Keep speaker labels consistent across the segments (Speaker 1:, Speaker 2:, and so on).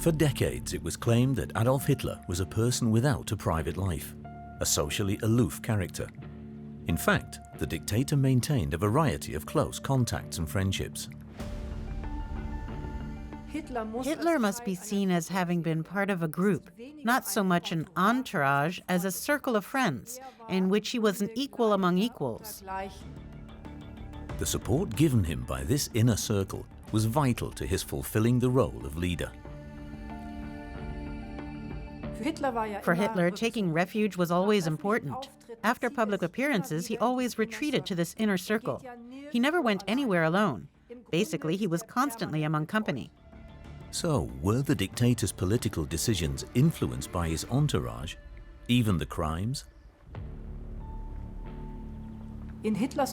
Speaker 1: For decades, it was claimed that Adolf Hitler was a person without a private life, a socially aloof character. In fact, the dictator maintained a variety of close contacts and friendships.
Speaker 2: Hitler must be seen as having been part of a group, not so much an entourage as a circle of friends, in which he was an equal among equals.
Speaker 1: The support given him by this inner circle was vital to his fulfilling the role of leader.
Speaker 2: For Hitler, taking refuge was always important. After public appearances, he always retreated to this inner circle. He never went anywhere alone. Basically, he was constantly among company.
Speaker 1: So, were the dictator's political decisions influenced by his entourage, even the crimes?
Speaker 2: In Hitler's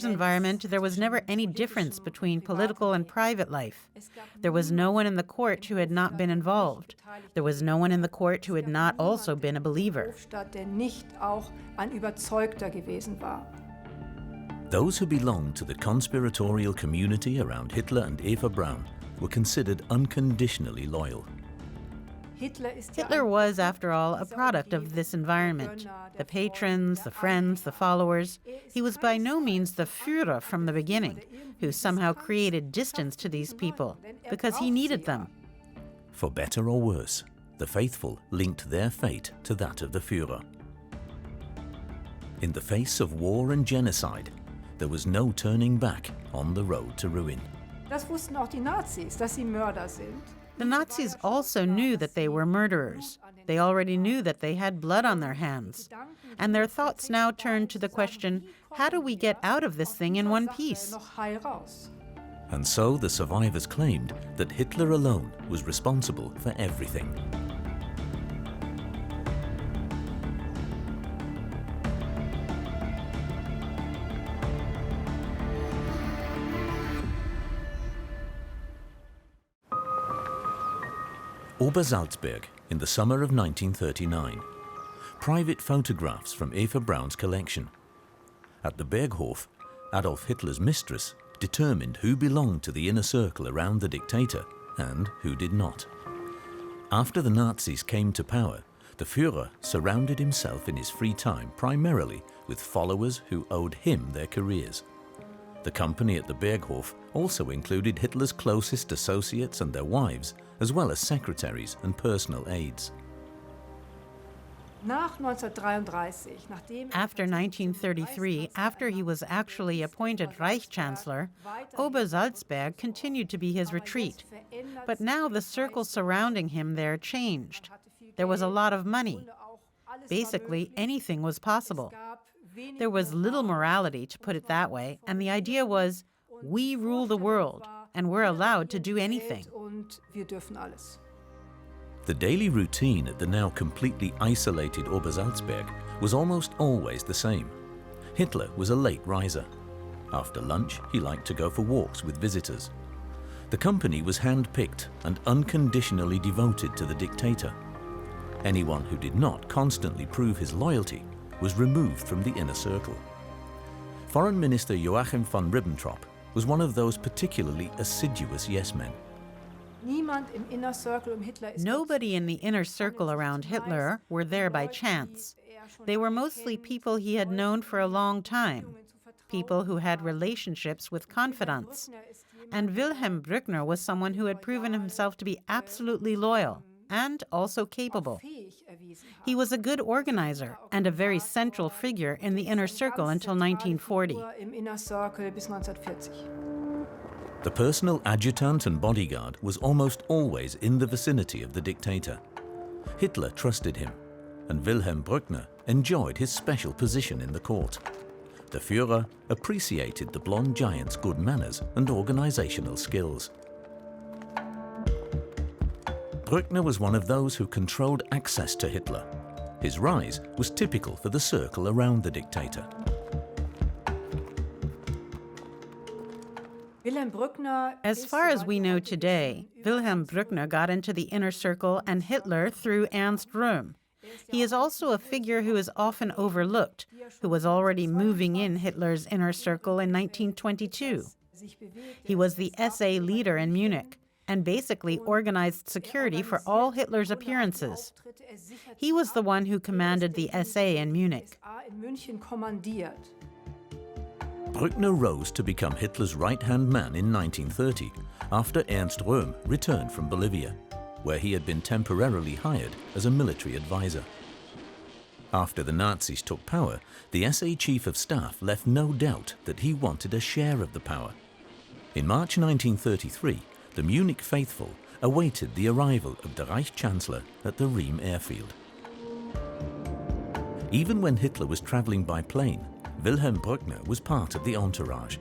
Speaker 2: environment, there was never any difference between political and private life. There was no one in the court who had not been involved. There was no one in the court who had not also been a believer.
Speaker 1: Those who belonged to the conspiratorial community around Hitler and Eva Braun were considered unconditionally loyal.
Speaker 2: Hitler was, after all, a product of this environment. The patrons, the friends, the followers. He was by no means the Führer from the beginning, who somehow created distance to these people, because he needed them.
Speaker 1: For better or worse, the faithful linked their fate to that of the Führer. In the face of war and genocide, there was no turning back on the road to ruin.
Speaker 2: The Nazis also knew that they were murderers. They already knew that they had blood on their hands. And their thoughts now turned to the question, how do we get out of this thing in one piece?
Speaker 1: And so the survivors claimed that Hitler alone was responsible for everything. Obersalzberg in the summer of 1939. Private photographs from Eva Braun's collection. At the Berghof, Adolf Hitler's mistress determined who belonged to the inner circle around the dictator and who did not. After the Nazis came to power, the Führer surrounded himself in his free time primarily with followers who owed him their careers. The company at the Berghof also included Hitler's closest associates and their wives, as well as secretaries and personal aides.
Speaker 2: After 1933, after he was actually appointed Reich Chancellor, Obersalzberg continued to be his retreat. But now the circle surrounding him there changed. There was a lot of money. Basically, anything was possible. There was little morality, to put it that way, and the idea was, we rule the world, and we're allowed to do anything.
Speaker 1: The daily routine at the now completely isolated Obersalzberg was almost always the same. Hitler was a late riser. After lunch, he liked to go for walks with visitors. The company was hand-picked and unconditionally devoted to the dictator. Anyone who did not constantly prove his loyalty was removed from the inner circle. Foreign Minister Joachim von Ribbentrop was one of those particularly assiduous yes-men.
Speaker 2: Nobody in the inner circle around Hitler were there by chance. They were mostly people he had known for a long time, people who had relationships with confidants. And Wilhelm Brkner was someone who had proven himself to be absolutely loyal and also capable. He was a good organizer and a very central figure in the inner circle until 1940.
Speaker 1: The personal adjutant and bodyguard was almost always in the vicinity of the dictator. Hitler trusted him, and Wilhelm Brkner enjoyed his special position in the court. The Führer appreciated the blonde giant's good manners and organizational skills. Brkner was one of those who controlled access to Hitler. His rise was typical for the circle around the dictator.
Speaker 2: As far as we know today, Wilhelm Brkner got into the inner circle and Hitler through Ernst Röhm. He is also a figure who is often overlooked, who was already moving in Hitler's inner circle in 1922. He was the SA leader in Munich. and basically organized security for all Hitler's appearances. He was the one who commanded the SA in Munich.
Speaker 1: Brkner rose to become Hitler's right-hand man in 1930 after Ernst Röhm returned from Bolivia, where he had been temporarily hired as a military advisor. After the Nazis took power, the SA Chief of Staff left no doubt that he wanted a share of the power. In March 1933, the Munich faithful awaited the arrival of the Reich Chancellor at the Riem airfield. Even when Hitler was traveling by plane, Wilhelm Brkner was part of the entourage.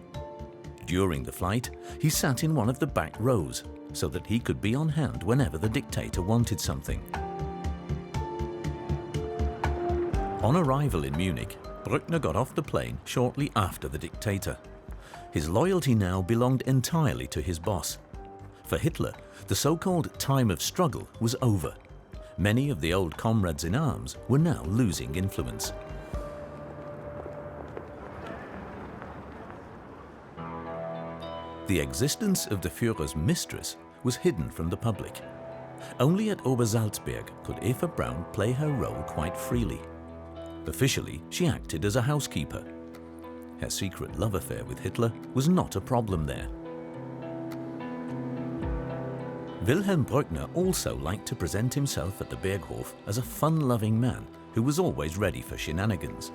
Speaker 1: During the flight, he sat in one of the back rows so that he could be on hand whenever the dictator wanted something. On arrival in Munich, Brkner got off the plane shortly after the dictator. His loyalty now belonged entirely to his boss. For Hitler, the so-called time of struggle was over. Many of the old comrades in arms were now losing influence. The existence of the Führer's mistress was hidden from the public. Only at Obersalzberg could Eva Braun play her role quite freely. Officially, she acted as a housekeeper. Her secret love affair with Hitler was not a problem there. Wilhelm Brkner also liked to present himself at the Berghof as a fun-loving man who was always ready for shenanigans.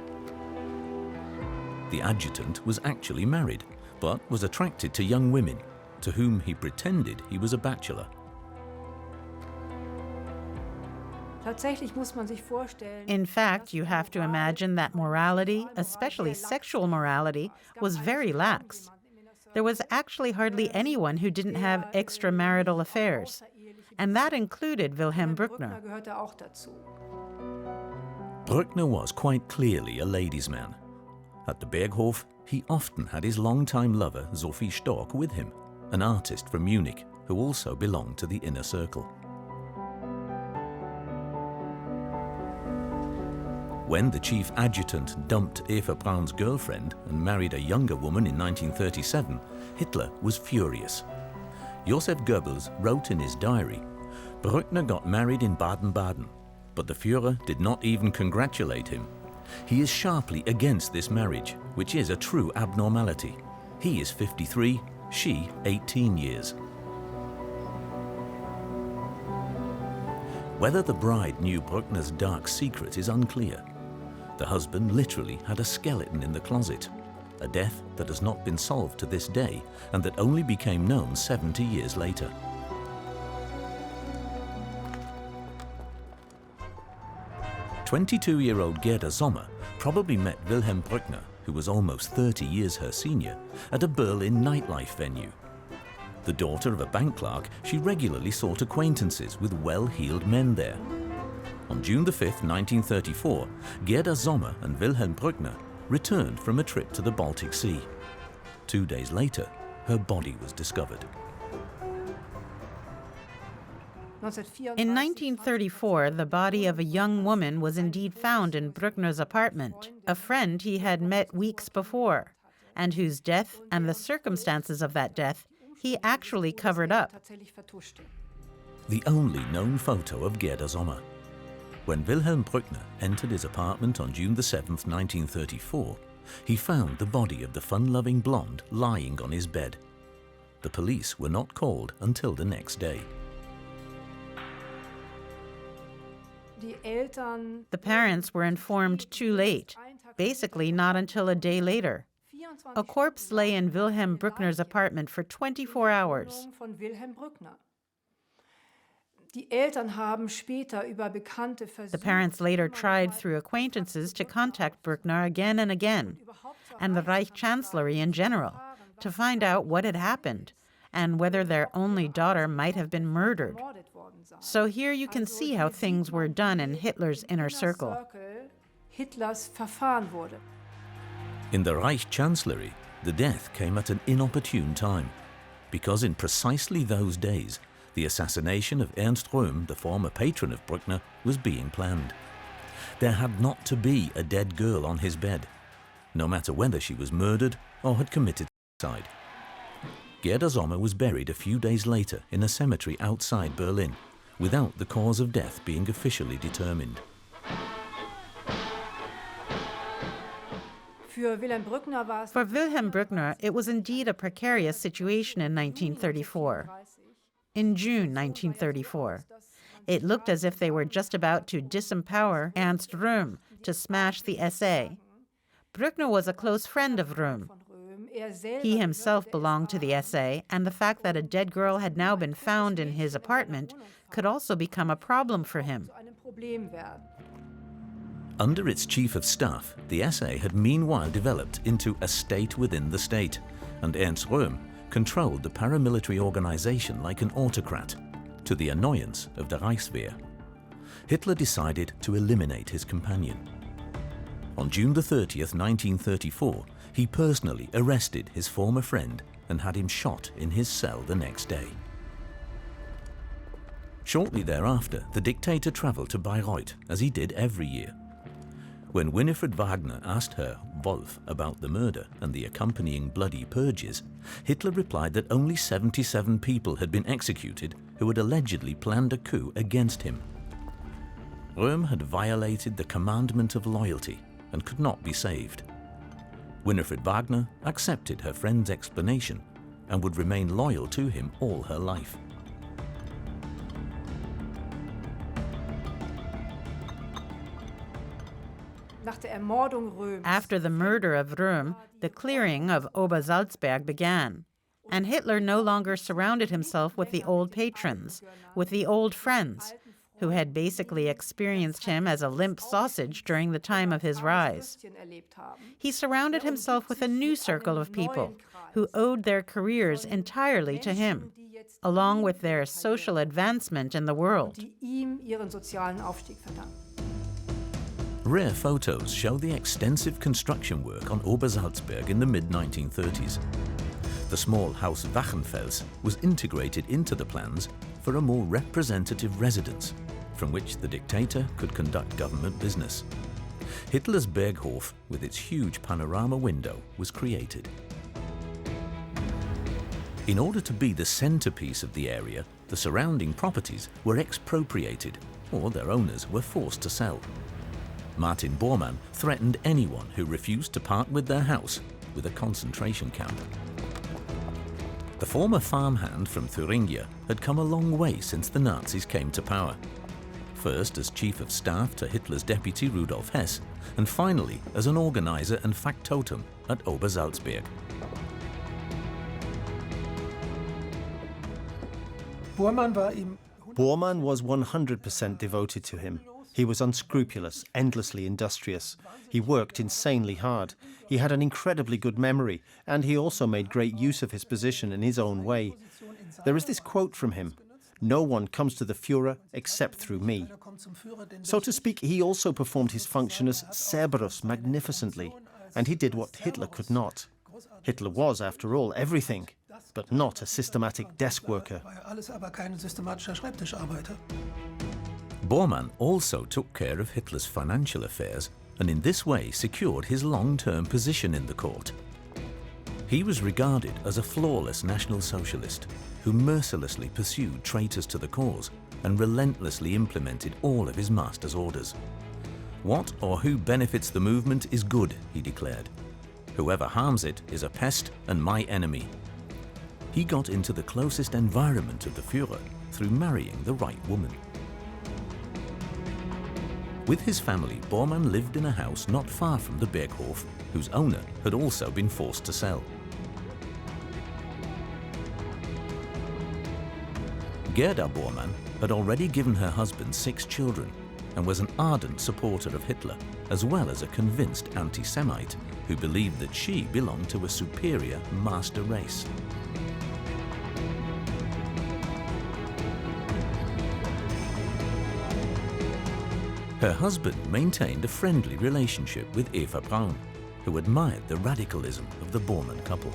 Speaker 1: The adjutant was actually married, but was attracted to young women, to whom he pretended he was a bachelor.
Speaker 2: In fact, you have to imagine that morality, especially sexual morality, was very lax. There was actually hardly anyone who didn't have extramarital affairs, and that included Wilhelm Brkner.
Speaker 1: Brkner was quite clearly a ladies' man. At the Berghof, he often had his longtime lover Sophie Storck with him, an artist from Munich who also belonged to the inner circle. When the chief adjutant dumped Eva Braun's girlfriend and married a younger woman in 1937, Hitler was furious. Joseph Goebbels wrote in his diary, "Brkner got married in Baden-Baden, but the Führer did not even congratulate him. He is sharply against this marriage, which is a true abnormality. He is 53, she 18 years." Whether the bride knew Brkner's dark secret is unclear. The husband literally had a skeleton in the closet, a death that has not been solved to this day and that only became known 70 years later. "22-year-old Gerda Sommer probably met Wilhelm Brkner, who was almost 30 years her senior, at a Berlin nightlife venue. The daughter of a bank clerk, she regularly sought acquaintances with well-heeled men there. On June 5, 1934, Gerda Sommer and Wilhelm Brkner returned from a trip to the Baltic Sea. 2 days later, her body was discovered.
Speaker 2: In 1934, the body of a young woman was indeed found in Brkner's apartment, a friend he had met weeks before, and whose death and the circumstances of that death he actually covered up.
Speaker 1: The only known photo of Gerda Sommer. When Wilhelm Brkner entered his apartment on June 7, 1934, he found the body of the fun-loving blonde lying on his bed. The police were not called until the next day.
Speaker 2: The parents were informed too late, basically not until a day later. A corpse lay in Wilhelm Brkner's apartment for 24 hours. The parents later tried through acquaintances to contact Brkner again and again, and the Reich Chancellor in general, to find out what had happened and whether their only daughter might have been murdered. So here you can see how things were done in Hitler's inner circle.
Speaker 1: In the Reich Chancellery, the death came at an inopportune time, because in precisely those days, the assassination of Ernst Röhm, the former patron of Brkner, was being planned. There had not to be a dead girl on his bed, no matter whether she was murdered or had committed suicide. Gerda Sommer was buried a few days later in a cemetery outside Berlin, without the cause of death being officially determined.
Speaker 2: For Wilhelm Brkner, it was indeed a precarious situation in 1934. In June 1934, it looked as if they were just about to disempower Ernst Röhm to smash the SA. Brkner was a close friend of Röhm. He himself belonged to the SA, and the fact that a dead girl had now been found in his apartment could also become a problem for him.
Speaker 1: Under its chief of staff, the SA had meanwhile developed into a state within the state, and Ernst Röhm controlled the paramilitary organization like an autocrat, to the annoyance of the Reichswehr. Hitler decided to eliminate his companion. On June the 30th, 1934, he personally arrested his former friend and had him shot in his cell the next day. Shortly thereafter, the dictator traveled to Bayreuth, as he did every year. When Winifred Wagner asked her, Wolf, about the murder and the accompanying bloody purges, Hitler replied that only 77 people had been executed who had allegedly planned a coup against him. Röhm had violated the commandment of loyalty and could not be saved. Winifred Wagner accepted her friend's explanation and would remain loyal to him all her life.
Speaker 2: After the murder of Röhm, the clearing of Obersalzberg began, and Hitler no longer surrounded himself with the old patrons, with the old friends, who had basically experienced him as a limp sausage during the time of his rise. He surrounded himself with a new circle of people who owed their careers entirely to him, along with their social advancement in the world.
Speaker 1: Rare photos show the extensive construction work on Obersalzberg in the mid-1930s. The small house Wachenfels was integrated into the plans for a more representative residence, from which the dictator could conduct government business. Hitler's Berghof, with its huge panorama window, was created. In order to be the centerpiece of the area, the surrounding properties were expropriated, or their owners were forced to sell. Martin Bormann threatened anyone who refused to part with their house with a concentration camp. The former farmhand from Thuringia had come a long way since the Nazis came to power. First as chief of staff to Hitler's deputy Rudolf Hess, and finally as an organizer and factotum at Obersalzberg.
Speaker 3: Bormann was 100% devoted to him. He was unscrupulous, endlessly industrious. He worked insanely hard. He had an incredibly good memory, and he also made great use of his position in his own way. There is this quote from him: "No one comes to the Führer except through me." So to speak, he also performed his function as Cerberus magnificently, and he did what Hitler could not. Hitler was, after all, everything, but not a systematic desk worker.
Speaker 1: Bormann also took care of Hitler's financial affairs and in this way secured his long-term position in the court. He was regarded as a flawless National Socialist who mercilessly pursued traitors to the cause and relentlessly implemented all of his master's orders. What or who benefits the movement is good, he declared. Whoever harms it is a pest and my enemy. He got into the closest environment of the Führer through marrying the right woman. With his family, Bormann lived in a house not far from the Berghof, whose owner had also been forced to sell. Gerda Bormann had already given her husband 6 children and was an ardent supporter of Hitler, as well as a convinced anti-Semite who believed that she belonged to a superior master race. Her husband maintained a friendly relationship with Eva Braun, who admired the radicalism of the Bormann couple.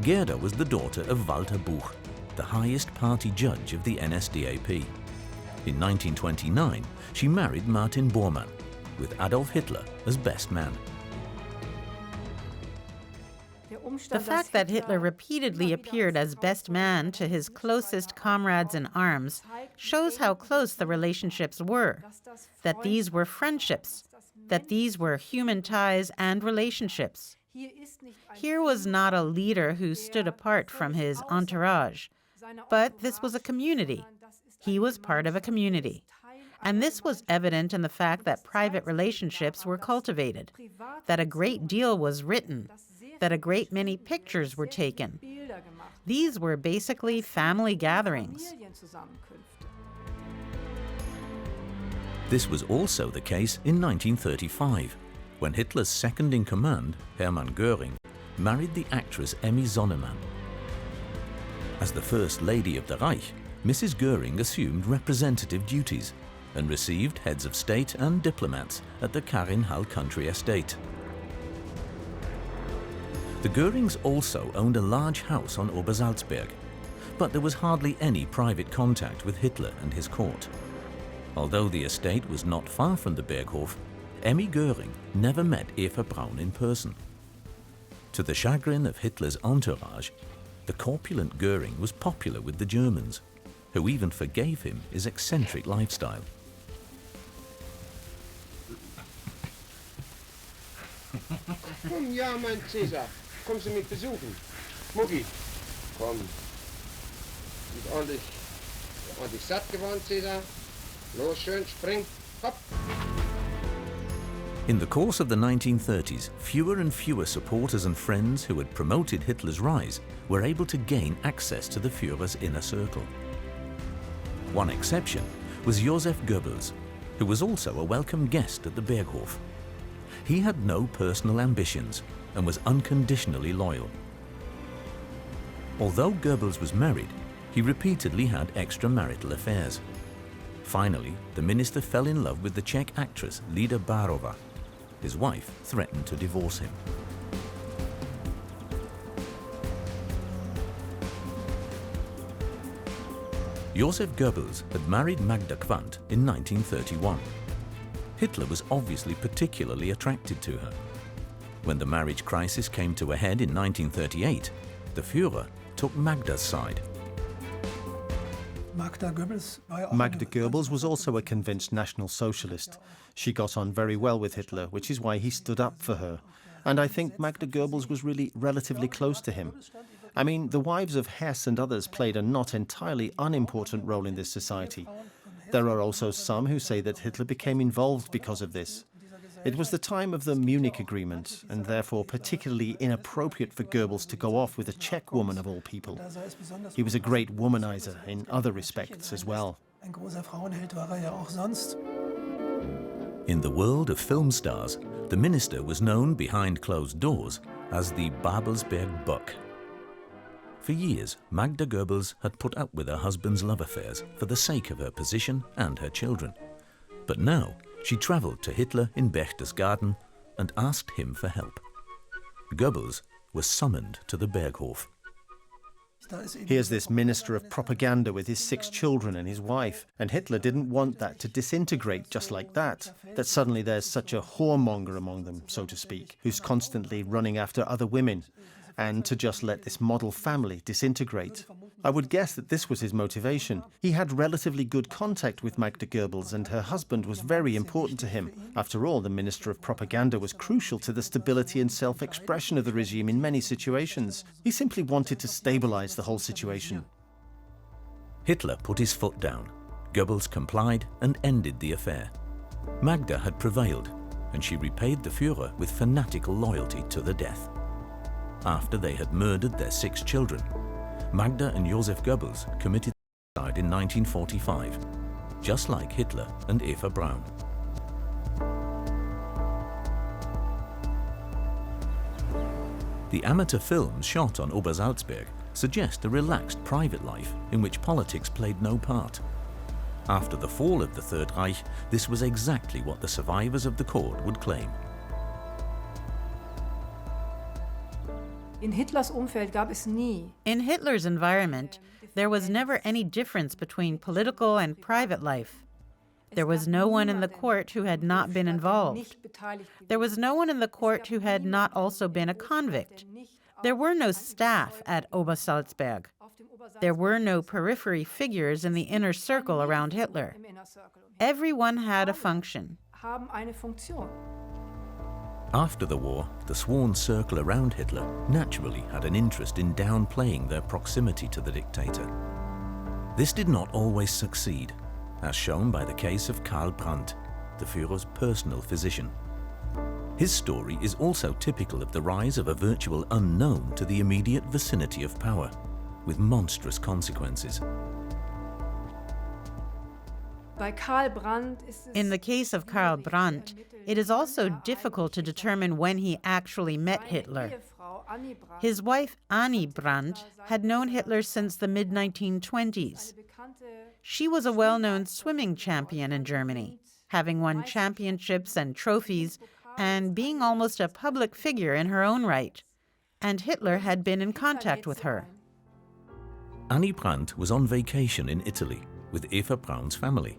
Speaker 1: Gerda was the daughter of Walter Buch, the highest party judge of the NSDAP. In 1929, she married Martin Bormann, with Adolf Hitler as best man.
Speaker 2: The fact that Hitler repeatedly appeared as best man to his closest comrades in arms shows how close the relationships were, that these were friendships, that these were human ties and relationships. Here was not a leader who stood apart from his entourage, but this was a community. He was part of a community. And this was evident in the fact that private relationships were cultivated, that a great deal was written, that a great many pictures were taken. These were basically family gatherings.
Speaker 1: This was also the case in 1935, when Hitler's second-in-command, Hermann Göring, married the actress Emmy Sonnemann. As the First Lady of the Reich, Mrs. Göring assumed representative duties and received heads of state and diplomats at the Karin-Hall country estate. The Görings also owned a large house on Obersalzberg, but there was hardly any private contact with Hitler and his court. Although the estate was not far from the Berghof, Emmy Göring never met Eva Braun in person. To the chagrin of Hitler's entourage, the corpulent Göring was popular with the Germans, who even forgave him his eccentric lifestyle.
Speaker 4: Komm, ja, mein Cäsar. Kommst du mich besuchen? Mucki, komm. Sind ordentlich satt geworden, Cäsar? Los, schön, spring, hopp.
Speaker 1: In the course of the 1930s, fewer and fewer supporters and friends who had promoted Hitler's rise were able to gain access to the Führer's inner circle. One exception was Joseph Goebbels, who was also a welcome guest at the Berghof. He had no personal ambitions and was unconditionally loyal. Although Goebbels was married, he repeatedly had extramarital affairs. Finally, the minister fell in love with the Czech actress Lida Barova. His wife threatened to divorce him. Joseph Goebbels had married Magda Quandt in 1931. Hitler was obviously particularly attracted to her. When the marriage crisis came to a head in 1938, the Führer took Magda's side.
Speaker 3: Magda Goebbels was also a convinced National Socialist. She got on very well with Hitler, which is why he stood up for her. And I think Magda Goebbels was really relatively close to him. I mean, the wives of Hess and others played a not entirely unimportant role in this society. There are also some who say that Hitler became involved because of this. It was the time of the Munich Agreement, and therefore particularly inappropriate for Goebbels to go off with a Czech woman of all people. He was a great womanizer in other respects as well.
Speaker 1: In the world of film stars, the minister was known behind closed doors as the Babelsberg Buck. For years, Magda Goebbels had put up with her husband's love affairs for the sake of her position and her children. But now, she travelled to Hitler in Berchtesgaden and asked him for help. Goebbels was summoned to the Berghof.
Speaker 3: Here's this minister of propaganda with his 6 children and his wife, and Hitler didn't want that to disintegrate just like that suddenly there's such a whoremonger among them, so to speak, who's constantly running after other women, and to just let this model family disintegrate. I would guess that this was his motivation. He had relatively good contact with Magda Goebbels, and her husband was very important to him. After all, the Minister of Propaganda was crucial to the stability and self-expression of the regime in many situations. He simply wanted to stabilize the whole situation.
Speaker 1: Hitler put his foot down. Goebbels complied and ended the affair. Magda had prevailed, and she repaid the Führer with fanatical loyalty to the death. After they had murdered their 6 children, Magda and Joseph Goebbels committed suicide in 1945, just like Hitler and Eva Braun. The amateur films shot on Obersalzberg suggest a relaxed private life in which politics played no part. After the fall of the Third Reich, this was exactly what the survivors of the court would claim.
Speaker 5: In Hitlers Umfeld gab es nie.
Speaker 2: In Hitler's environment, there was never any difference between political and private life. There was no one in the court who had not been involved. There was no one in the court who had not also been a convict. There were no staff at Obersalzberg. There were no periphery figures in the inner circle around Hitler. Everyone had a function.
Speaker 1: After the war, the sworn circle around Hitler naturally had an interest in downplaying their proximity to the dictator. This did not always succeed, as shown by the case of Karl Brandt, the Führer's personal physician. His story is also typical of the rise of a virtual unknown to the immediate vicinity of power, with monstrous consequences.
Speaker 2: In the case of Karl Brandt, it is also difficult to determine when he actually met Hitler. His wife Annie Brandt had known Hitler since the mid-1920s. She was a well-known swimming champion in Germany, having won championships and trophies and being almost a public figure in her own right. And Hitler had been in contact with her.
Speaker 1: Annie Brandt was on vacation in Italy with Eva Braun's family.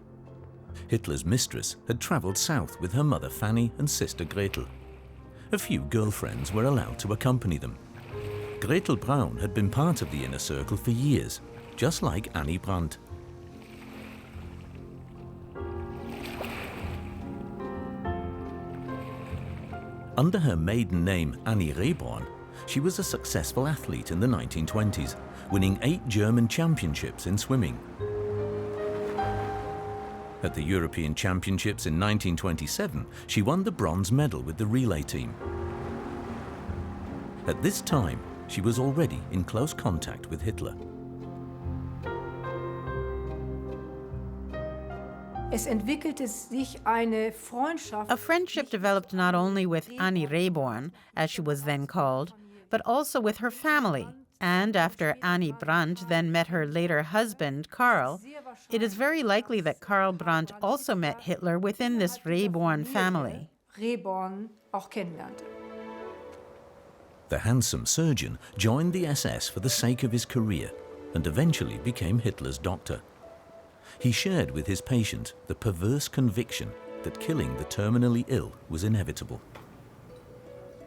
Speaker 1: Hitler's mistress had travelled south with her mother Fanny and sister Gretel. A few girlfriends were allowed to accompany them. Gretel Braun had been part of the inner circle for years, just like Annie Brandt. Under her maiden name Annie Röhm, she was a successful athlete in the 1920s, winning 8 German championships in swimming. At the European Championships in 1927, she won the bronze medal with the relay team. At this time, she was already in close contact with Hitler.
Speaker 2: A friendship developed not only with Annie Röhm, as she was then called, but also with her family. And after Annie Brandt then met her later husband, Karl, it is very likely that Karl Brandt also met Hitler within this Röhm family.
Speaker 1: The handsome surgeon joined the SS for the sake of his career and eventually became Hitler's doctor. He shared with his patient the perverse conviction that killing the terminally ill was inevitable.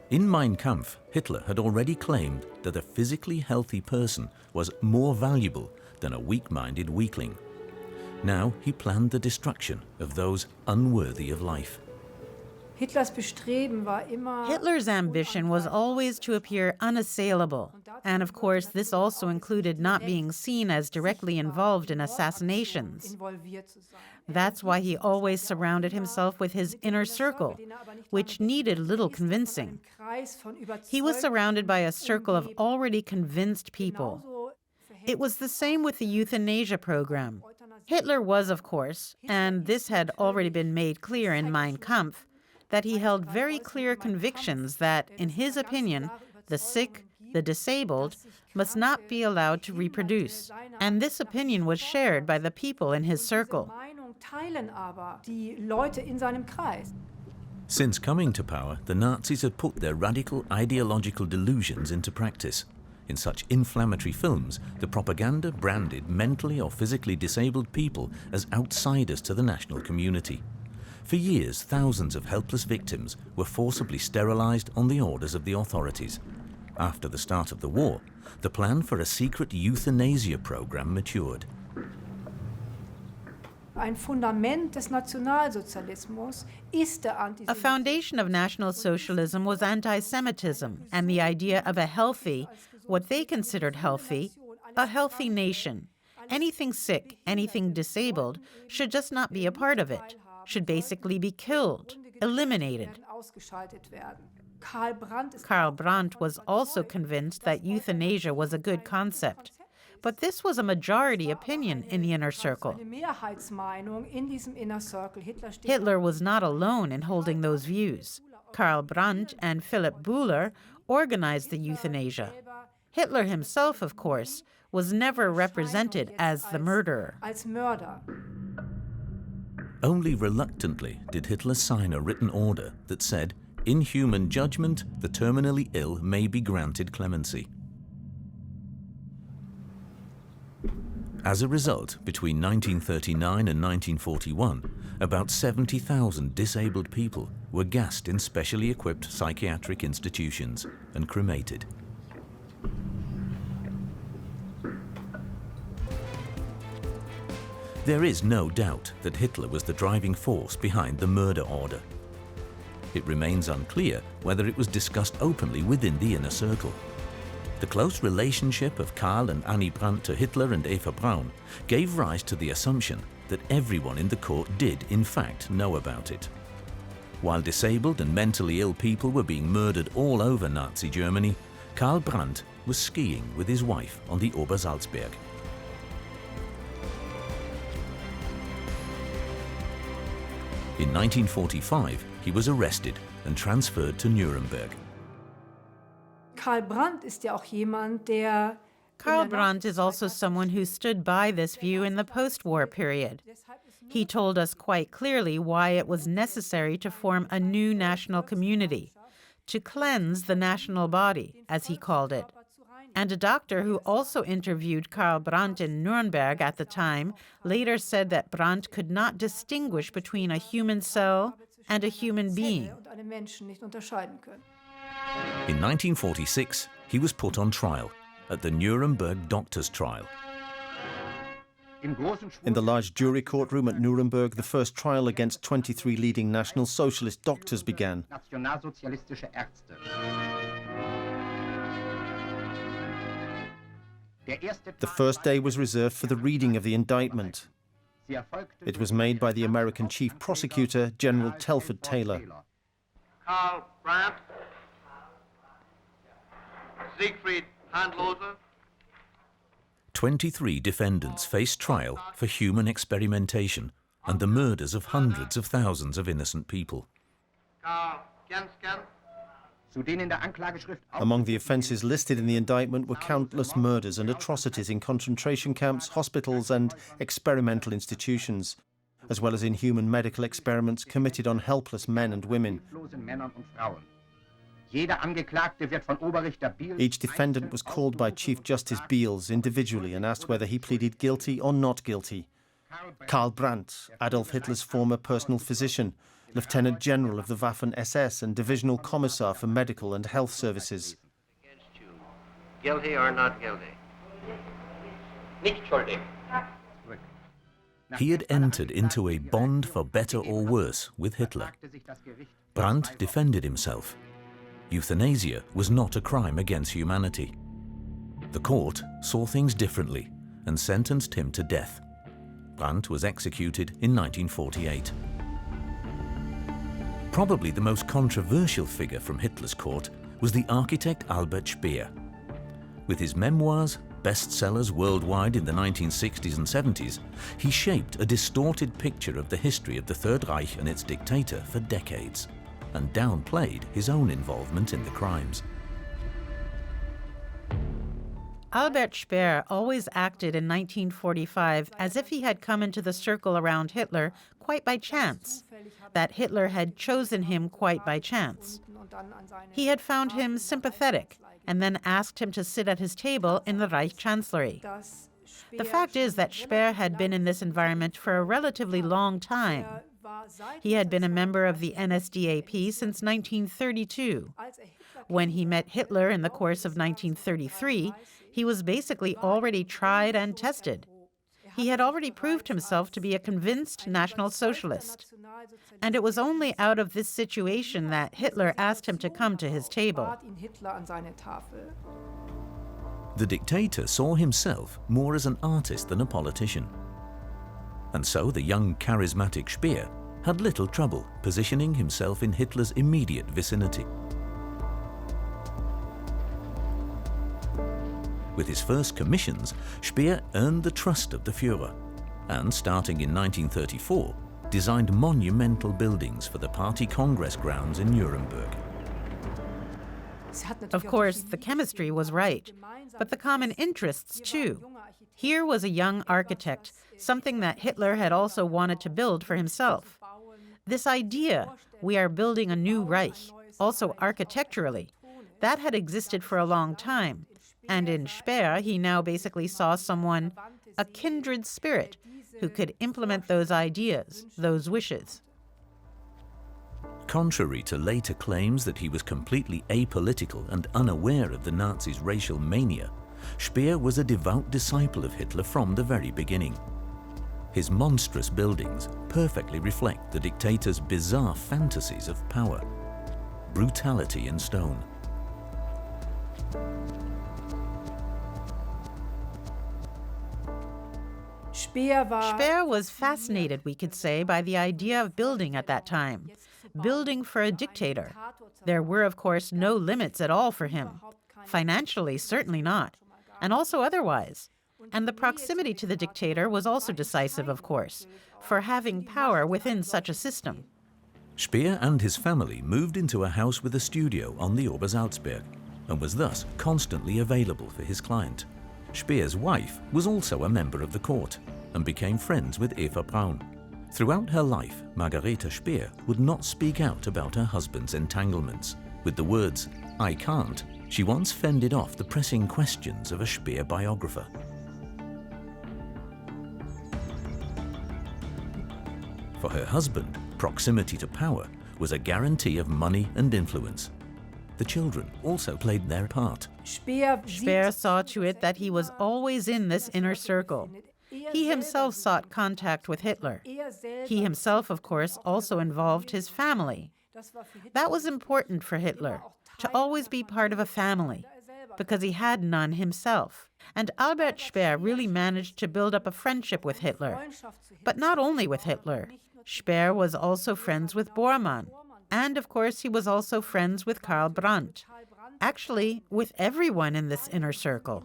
Speaker 1: In Mein Kampf, Hitler had already claimed that a physically healthy person was more valuable than a weak-minded weakling. Now he planned the destruction of those unworthy of life.
Speaker 2: Hitler's ambition was always to appear unassailable, and of course this also included not being seen as directly involved in assassinations. That's why he always surrounded himself with his inner circle, which needed little convincing. He was surrounded by a circle of already convinced people. It was the same with the euthanasia program. Hitler was, of course, and this had already been made clear in Mein Kampf, that he held very clear convictions that, in his opinion, the sick, the disabled, must not be allowed to reproduce. And this opinion was shared by the people in his circle.
Speaker 1: Since coming to power, the Nazis had put their radical ideological delusions into practice. In such inflammatory films, the propaganda branded mentally or physically disabled people as outsiders to the national community. For years, thousands of helpless victims were forcibly sterilized on the orders of the authorities. After the start of the war, the plan for a secret euthanasia program matured.
Speaker 2: A foundation of National Socialism was anti-Semitism and the idea of a healthy, what they considered healthy, a healthy nation. Anything sick, anything disabled should just not be a part of it, should basically be killed, eliminated. Karl Brandt was also convinced that euthanasia was a good concept. But this was a majority opinion in the inner circle. Hitler was not alone in holding those views. Karl Brandt and Philipp Bühler organized the euthanasia. Hitler himself, of course, was never represented as the murderer.
Speaker 1: Only reluctantly did Hitler sign a written order that said, "In human judgment, the terminally ill may be granted clemency." As a result, between 1939 and 1941, about 70,000 disabled people were gassed in specially equipped psychiatric institutions and cremated. There is no doubt that Hitler was the driving force behind the murder order. It remains unclear whether it was discussed openly within the inner circle. The close relationship of Karl and Annie Brandt to Hitler and Eva Braun gave rise to the assumption that everyone in the court did in fact know about it. While disabled and mentally ill people were being murdered all over Nazi Germany, Karl Brandt was skiing with his wife on the Obersalzberg. In 1945, he was arrested and transferred to Nuremberg.
Speaker 5: Karl Brandt ist ja auch jemand, der
Speaker 2: Karl Brandt is also someone who stood by this view in the post-war period. He told us quite clearly why it was necessary to form a new national community, to cleanse the national body, as he called it. And a doctor who also interviewed Karl Brandt in Nuremberg at the time later said that Brandt could not distinguish between a human cell and a human being.
Speaker 1: In 1946, he was put on trial at the Nuremberg doctors' trial.
Speaker 3: In the large jury courtroom at Nuremberg, the first trial against 23 leading National Socialist doctors began. The first day was reserved for the reading of the indictment. It was made by the American chief prosecutor, General Telford Taylor.
Speaker 6: Karl Brandt, Siegfried Handlose.
Speaker 1: 23 defendants faced trial for human experimentation and the murders of hundreds of thousands of innocent people.
Speaker 3: Among the offences listed in the indictment were countless murders and atrocities in concentration camps, hospitals and experimental institutions, as well as inhuman medical experiments committed on helpless men and women. Each defendant was called by Chief Justice Beals individually and asked whether he pleaded guilty or not guilty. Karl Brandt, Adolf Hitler's former personal physician, Lieutenant General of the Waffen-SS and Divisional Commissar for Medical and Health Services.
Speaker 6: Guilty or not guilty? Nicht schuldig.
Speaker 1: He had entered into a bond for better or worse with Hitler. Brandt defended himself. Euthanasia was not a crime against humanity. The court saw things differently and sentenced him to death. Brandt was executed in 1948. Probably the most controversial figure from Hitler's court was the architect Albert Speer. With his memoirs, bestsellers worldwide in the 1960s and 70s, he shaped a distorted picture of the history of the Third Reich and its dictator for decades, and downplayed his own involvement in the crimes.
Speaker 2: Albert Speer always acted in 1945 as if he had come into the circle around Hitler quite by chance, that Hitler had chosen him quite by chance. He had found him sympathetic and then asked him to sit at his table in the Reich Chancellery. The fact is that Speer had been in this environment for a relatively long time. He had been a member of the NSDAP since 1932. When he met Hitler in the course of 1933, he was basically already tried and tested. He had already proved himself to be a convinced National Socialist. And it was only out of this situation that Hitler asked him to come to his table.
Speaker 1: The dictator saw himself more as an artist than a politician. And so the young, charismatic Speer had little trouble positioning himself in Hitler's immediate vicinity. With his first commissions, Speer earned the trust of the Führer and, starting in 1934, designed monumental buildings for the party congress grounds in Nuremberg.
Speaker 2: Of course, the chemistry was right, but the common interests too. Here was a young architect, something that Hitler had also wanted to build for himself. This idea, we are building a new Reich, also architecturally, that had existed for a long time. And in Speer, he now basically saw someone, a kindred spirit, who could implement those ideas, those wishes.
Speaker 1: Contrary to later claims that he was completely apolitical and unaware of the Nazis' racial mania, Speer was a devout disciple of Hitler from the very beginning. His monstrous buildings perfectly reflect the dictator's bizarre fantasies of power, brutality in stone.
Speaker 2: Speer was fascinated, we could say, by the idea of building at that time, building for a dictator. There were, of course, no limits at all for him. Financially, certainly not, and also otherwise. And the proximity to the dictator was also decisive, of course, for having power within such a system.
Speaker 1: Speer and his family moved into a house with a studio on the Obersalzberg and was thus constantly available for his client. Speer's wife was also a member of the court and became friends with Eva Braun. Throughout her life, Margarete Speer would not speak out about her husband's entanglements. With the words, "I can't," she once fended off the pressing questions of a Speer biographer. For her husband, proximity to power was a guarantee of money and influence. The children also played their part.
Speaker 2: Speer saw to it that he was always in this inner circle. He himself sought contact with Hitler. He himself, of course, also involved his family. That was important for Hitler, to always be part of a family, because he had none himself. And Albert Speer really managed to build up a friendship with Hitler. But not only with Hitler. Speer was also friends with Bormann. And, of course, he was also friends with Karl Brandt. Actually, with everyone in this inner circle.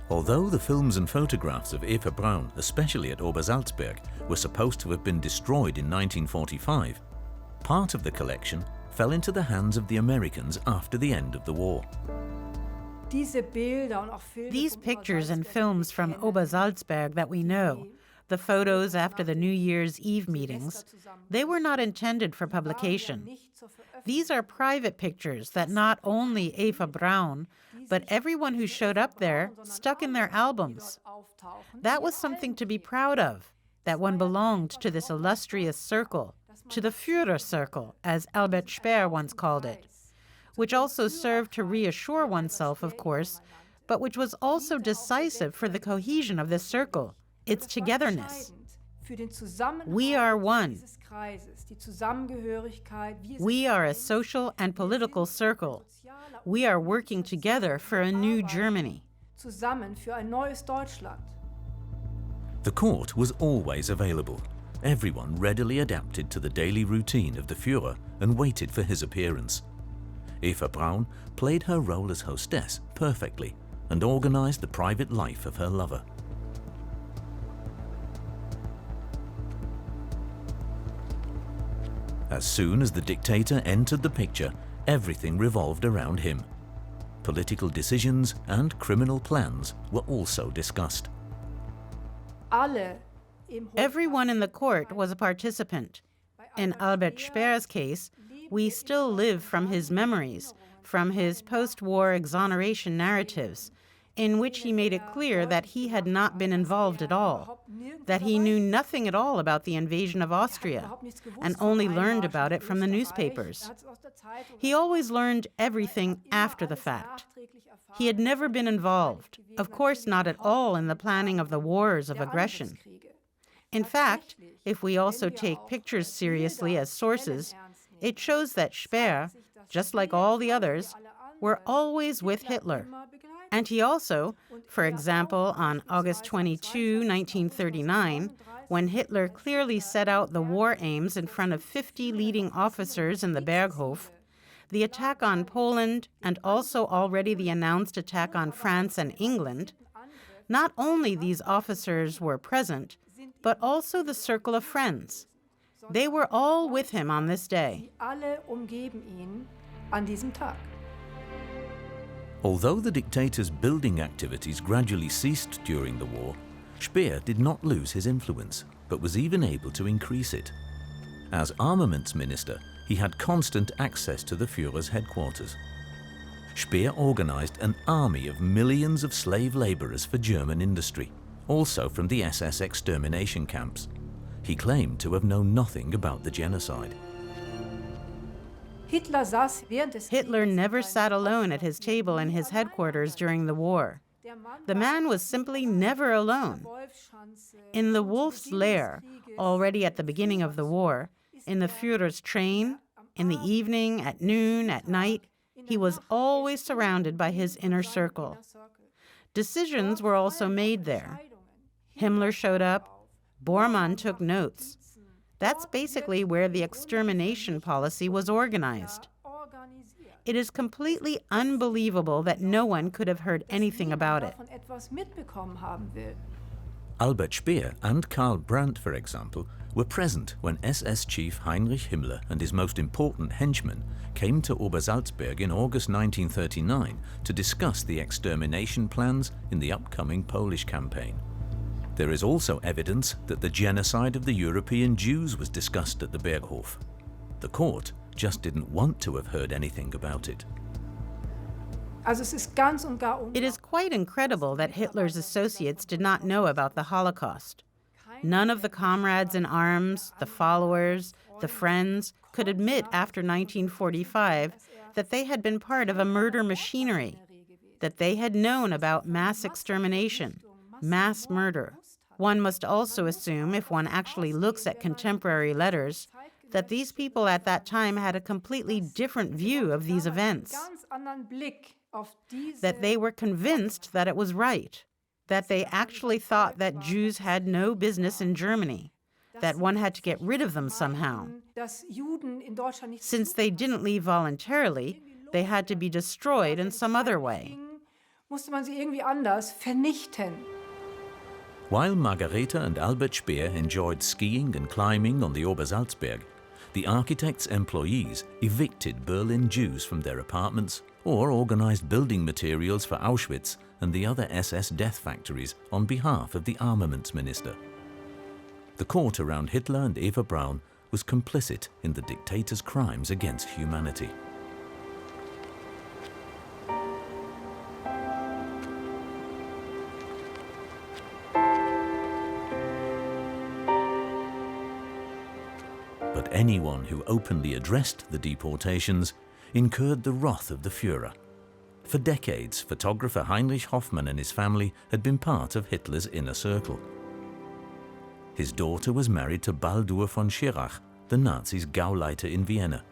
Speaker 1: Although the films and photographs of Eva Braun, especially at Obersalzberg, were supposed to have been destroyed in 1945, part of the collection fell into the hands of the Americans after the end of the war.
Speaker 2: These pictures and films from Obersalzberg that we know, the photos after the New Year's Eve meetings, they were not intended for publication. These are private pictures that not only Eva Braun, but everyone who showed up there stuck in their albums. That was something to be proud of, that one belonged to this illustrious circle, to the Führer circle, as Albert Speer once called it, which also served to reassure oneself, of course, but which was also decisive for the cohesion of this circle, its togetherness. We are one. We are a social and political circle. We are working together for a new Germany.
Speaker 1: The court was always available. Everyone readily adapted to the daily routine of the Führer and waited for his appearance. Eva Braun played her role as hostess perfectly and organized the private life of her lover. As soon as the dictator entered the picture, everything revolved around him. Political decisions and criminal plans were also discussed.
Speaker 2: Everyone in the court was a participant. In Albert Speer's case, we still live from his memories, from his post-war exoneration narratives, in which he made it clear that he had not been involved at all, that he knew nothing at all about the invasion of Austria, and only learned about it from the newspapers. He always learned everything after the fact. He had never been involved, of course not at all in the planning of the wars of aggression. In fact, if we also take pictures seriously as sources, it shows that Speer, just like all the others, were always with Hitler. And he also, for example, on August 22, 1939, when Hitler clearly set out the war aims in front of 50 leading officers in the Berghof, the attack on Poland and also already the announced attack on France and England, not only these officers were present, but also the circle of friends. They were all with him on this day.
Speaker 1: Although the dictator's building activities gradually ceased during the war, Speer did not lose his influence, but was even able to increase it. As armaments minister, he had constant access to the Führer's headquarters. Speer organized an army of millions of slave laborers for German industry, also from the SS extermination camps. He claimed to have known nothing about the genocide.
Speaker 2: Hitler never sat alone at his table in his headquarters during the war. The man was simply never alone. In the Wolf's Lair, already at the beginning of the war, in the Führer's train, in the evening, at noon, at night, he was always surrounded by his inner circle. Decisions were also made there. Himmler showed up. Bormann took notes. That's basically where the extermination policy was organized. It is completely unbelievable that no one could have heard anything about it.
Speaker 1: Albert Speer and Karl Brandt, for example, were present when SS chief Heinrich Himmler and his most important henchmen came to Obersalzberg in August 1939 to discuss the extermination plans in the upcoming Polish campaign. There is also evidence that the genocide of the European Jews was discussed at the Berghof. The court just didn't want to have heard anything about it.
Speaker 2: It is quite incredible that Hitler's associates did not know about the Holocaust. None of the comrades in arms, the followers, the friends, could admit after 1945 that they had been part of a murder machinery, that they had known about mass extermination, mass murder. One must also assume, if one actually looks at contemporary letters, that these people at that time had a completely different view of these events, that they were convinced that it was right, that they actually thought that Jews had no business in Germany, that one had to get rid of them somehow. Since they didn't leave voluntarily, they had to be destroyed in some other way.
Speaker 1: While Margareta and Albert Speer enjoyed skiing and climbing on the Obersalzberg, the architect's employees evicted Berlin Jews from their apartments or organized building materials for Auschwitz and the other SS death factories on behalf of the armaments minister. The court around Hitler and Eva Braun was complicit in the dictator's crimes against humanity. But anyone who openly addressed the deportations incurred the wrath of the Führer. For decades, photographer Heinrich Hoffmann and his family had been part of Hitler's inner circle. His daughter was married to Baldur von Schirach, the Nazis' Gauleiter in Vienna.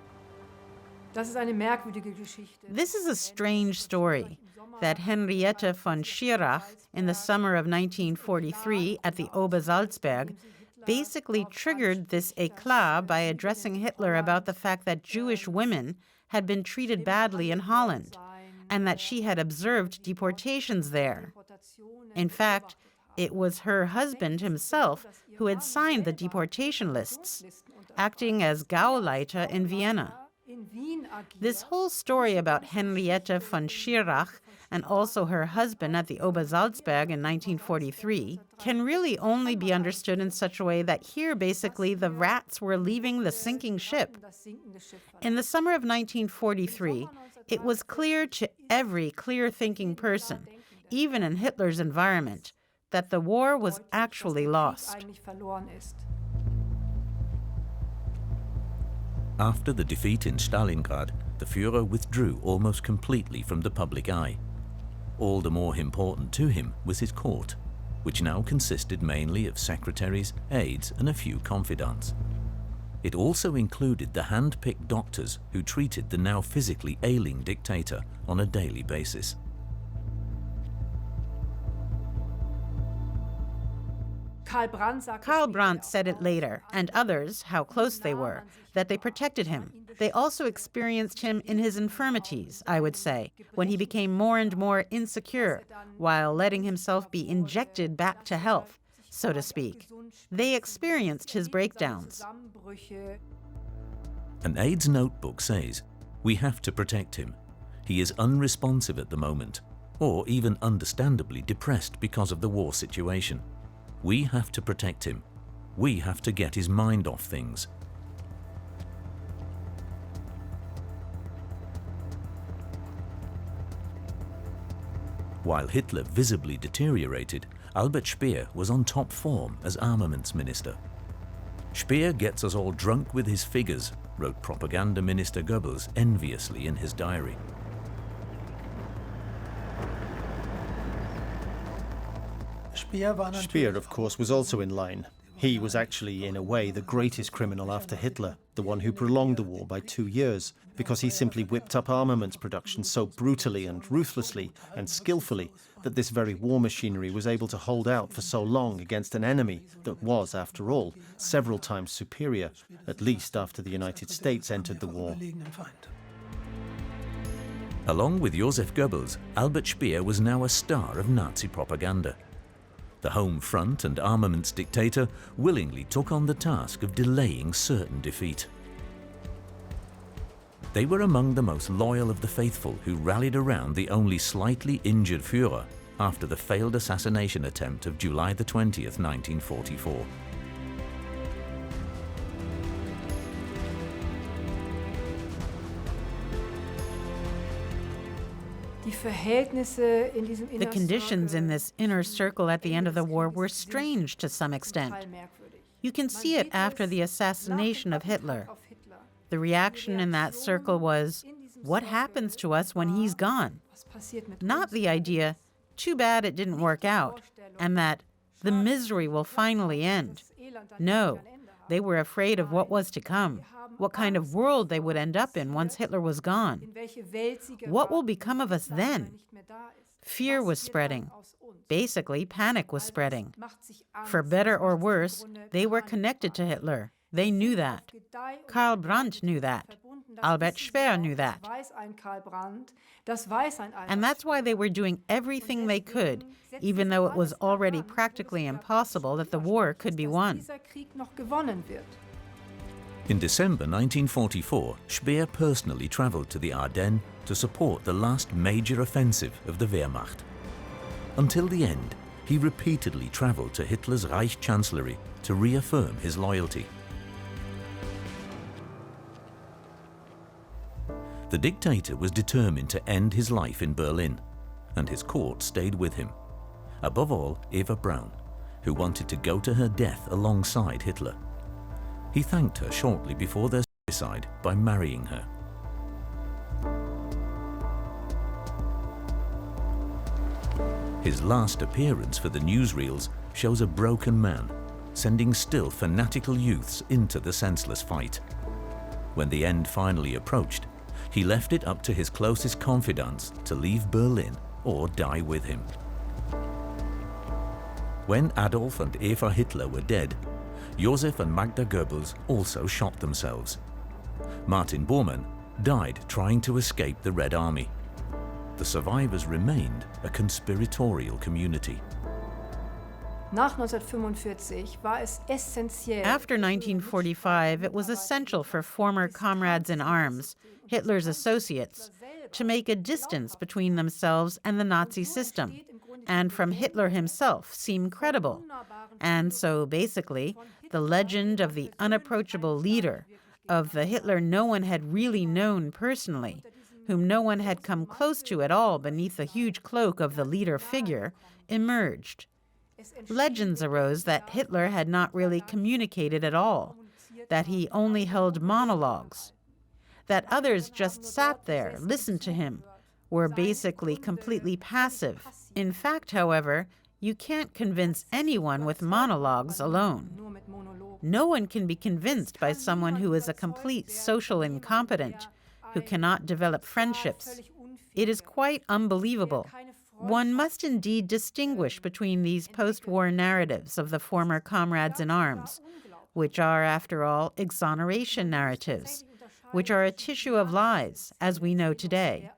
Speaker 2: This is a strange story, that Henriette von Schirach, in the summer of 1943 at the Obersalzberg, basically triggered this éclat by addressing Hitler about the fact that Jewish women had been treated badly in Holland, and that she had observed deportations there. In fact, it was her husband himself who had signed the deportation lists, acting as Gauleiter in Vienna. This whole story about Henriette von Schirach and also her husband at the Obersalzberg in 1943 can really only be understood in such a way that here basically the rats were leaving the sinking ship. In the summer of 1943, it was clear to every clear-thinking person, even in Hitler's environment, that the war was actually lost.
Speaker 1: After the defeat in Stalingrad, the Führer withdrew almost completely from the public eye. All the more important to him was his court, which now consisted mainly of secretaries, aides, and a few confidants. It also included the hand-picked doctors who treated the now physically ailing dictator on a daily basis.
Speaker 2: Karl Brandt said it later, and others, how close they were, that they protected him. They also experienced him in his infirmities, I would say, when he became more and more insecure, while letting himself be injected back to health, so to speak. They experienced his breakdowns.
Speaker 1: An aide's notebook says, "We have to protect him. He is unresponsive at the moment, or even understandably depressed because of the war situation. We have to protect him. We have to get his mind off things." While Hitler visibly deteriorated, Albert Speer was on top form as armaments minister. "Speer gets us all drunk with his figures," wrote propaganda minister Goebbels enviously in his diary.
Speaker 3: Speer, of course, was also in line. He was actually, in a way, the greatest criminal after Hitler, the one who prolonged the war by 2 years, because he simply whipped up armaments production so brutally and ruthlessly and skillfully that this very war machinery was able to hold out for so long against an enemy that was, after all, several times superior, at least after the United States entered the war.
Speaker 1: Along with Joseph Goebbels, Albert Speer was now a star of Nazi propaganda. The Home Front and armaments dictator willingly took on the task of delaying certain defeat. They were among the most loyal of the faithful who rallied around the only slightly injured Führer after the failed assassination attempt of July the 20th, 1944.
Speaker 2: The conditions in this inner circle at the end of the war were strange to some extent. You can see it after the assassination of Hitler. The reaction in that circle was, what happens to us when he's gone? Not the idea, too bad it didn't work out, and that the misery will finally end. No, they were afraid of what was to come, what kind of world they would end up in once Hitler was gone. What will become of us then? Fear was spreading. Basically, panic was spreading. For better or worse, they were connected to Hitler. They knew that. Karl Brandt knew that. Albert Speer knew that. And that's why they were doing everything they could, even though it was already practically impossible that the war could be won.
Speaker 1: In December 1944, Speer personally traveled to the Ardennes to support the last major offensive of the Wehrmacht. Until the end, he repeatedly traveled to Hitler's Reich Chancellor to reaffirm his loyalty. The dictator was determined to end his life in Berlin, and his court stayed with him. Above all, Eva Braun, who wanted to go to her death alongside Hitler. He thanked her shortly before their suicide by marrying her. His last appearance for the newsreels shows a broken man, sending still fanatical youths into the senseless fight. When the end finally approached, he left it up to his closest confidants to leave Berlin or die with him. When Adolf and Eva Hitler were dead, Josef and Magda Goebbels also shot themselves. Martin Bormann died trying to escape the Red Army. The survivors remained a conspiratorial community.
Speaker 5: After
Speaker 2: 1945, it was essential for former comrades in arms, Hitler's associates, to make a distance between themselves and the Nazi system, and from Hitler himself seem credible. And so, basically, the legend of the unapproachable leader, of the Hitler no one had really known personally, whom no one had come close to at all beneath the huge cloak of the leader figure, emerged. Legends arose that Hitler had not really communicated at all, that he only held monologues, that others just sat there, listened to him, were basically completely passive. In fact, however, you can't convince anyone with monologues alone. No one can be convinced by someone who is a complete social incompetent, who cannot develop friendships. It is quite unbelievable. One must indeed distinguish between these post-war narratives of the former comrades in arms, which are, after all, exoneration narratives, which are a tissue of lies, as we know today.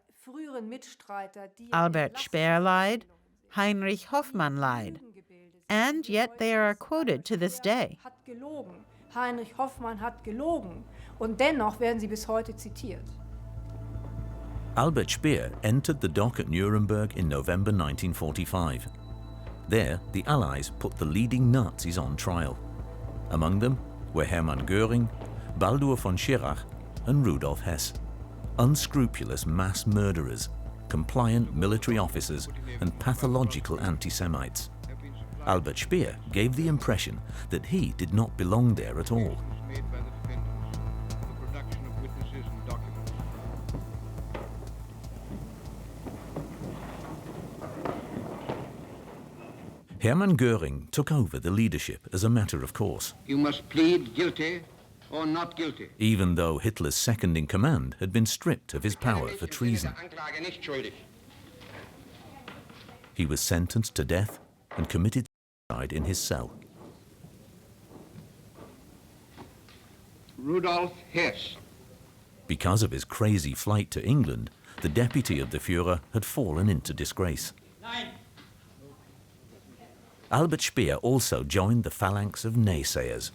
Speaker 2: Albert Speer lied, Heinrich Hoffmann lied, and yet they are quoted to this day.
Speaker 5: Heinrich Hoffmann hat gelogen, und dennoch werden sie bis heute zitiert.
Speaker 1: Albert Speer entered the dock at Nuremberg in November 1945. There, the Allies put the leading Nazis on trial. Among them were Hermann Göring, Baldur von Schirach, and Rudolf Hess. Unscrupulous mass murderers, compliant military officers, and pathological anti-Semites. Albert Speer gave the impression that he did not belong there at all. Hermann Göring took over the leadership as a matter of course.
Speaker 4: You must plead guilty or not guilty.
Speaker 1: Even though Hitler's second-in-command had been stripped of his power for treason. He was sentenced to death and committed suicide in his cell.
Speaker 4: Rudolf Hess.
Speaker 1: Because of his crazy flight to England, the deputy of the Führer had fallen into disgrace. Albert Speer also joined the phalanx of naysayers.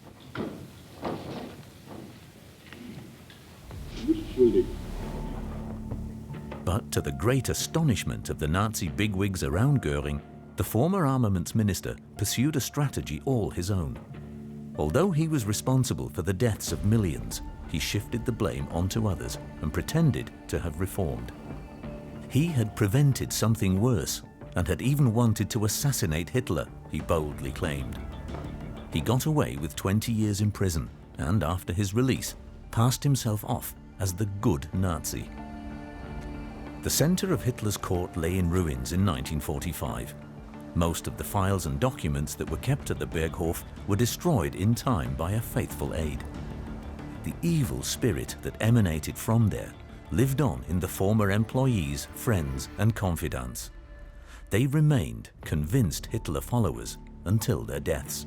Speaker 1: But to the great astonishment of the Nazi bigwigs around Göring, the former armaments minister pursued a strategy all his own. Although he was responsible for the deaths of millions, he shifted the blame onto others and pretended to have reformed. He had prevented something worse and had even wanted to assassinate Hitler, he boldly claimed. He got away with 20 years in prison and, after his release, passed himself off as the good Nazi. The center of Hitler's court lay in ruins in 1945. Most of the files and documents that were kept at the Berghof were destroyed in time by a faithful aide. The evil spirit that emanated from there lived on in the former employees, friends, and confidants. They remained convinced Hitler followers until their deaths.